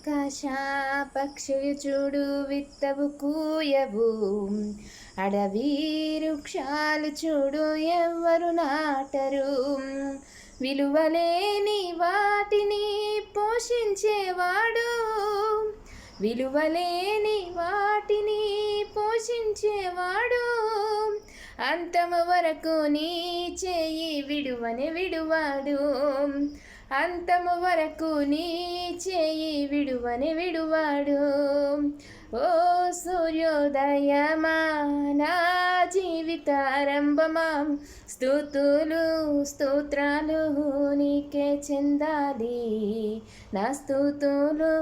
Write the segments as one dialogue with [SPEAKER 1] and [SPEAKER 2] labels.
[SPEAKER 1] ఆకాశ పక్షులు చూడు విత్తవు కూయవు, అడవి వృక్షాలు చూడు ఎవ్వరు నాటరు. విలువలేని వాటిని పోషించేవాడు, విలువలేని వాటిని పోషించేవాడు, అంతము వరకు నీ చేయి విడువని విడువాడు. అంతము వరకు నీ చేయి విడువని విడువాడు. ఓ సూర్యోదయమా నా జీవితారంభమా, స్తుతులు స్తోత్రాలు నీకే చెందాలి. నా స్తుతులు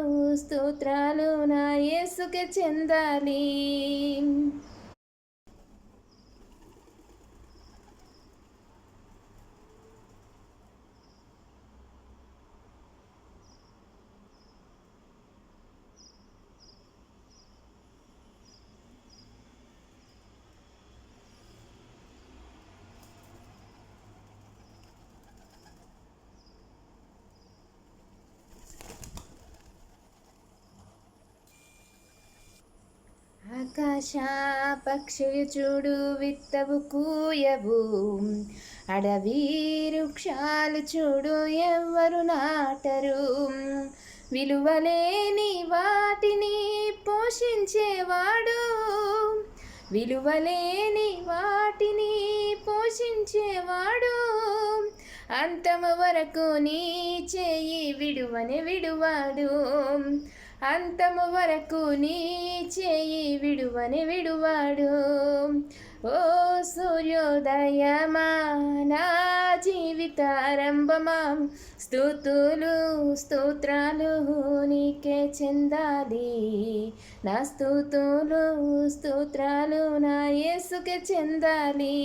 [SPEAKER 1] స్తోత్రాలు నా యేసుకే చెందాలి. ఆకాశ పక్షులు చూడు విత్తవు కూయవు, అడవి వృక్షాలు చూడు ఎవ్వరు నాటరు. విలువలేని వాటిని పోషించేవాడు, విలువలేని వాటిని పోషించేవాడు, అంతము వరకు నీ చేయి విడువని విడువాడు. అంతము వరకు నీ చేయి విడువని విడువాడు. ఓ సూర్యోదయమా నా జీవితారంభమా, స్తుతులు స్తోత్రాలు నీకే చెందాలి. నా స్తుతులు స్తోత్రాలు నా యేసుకే చెందాలి.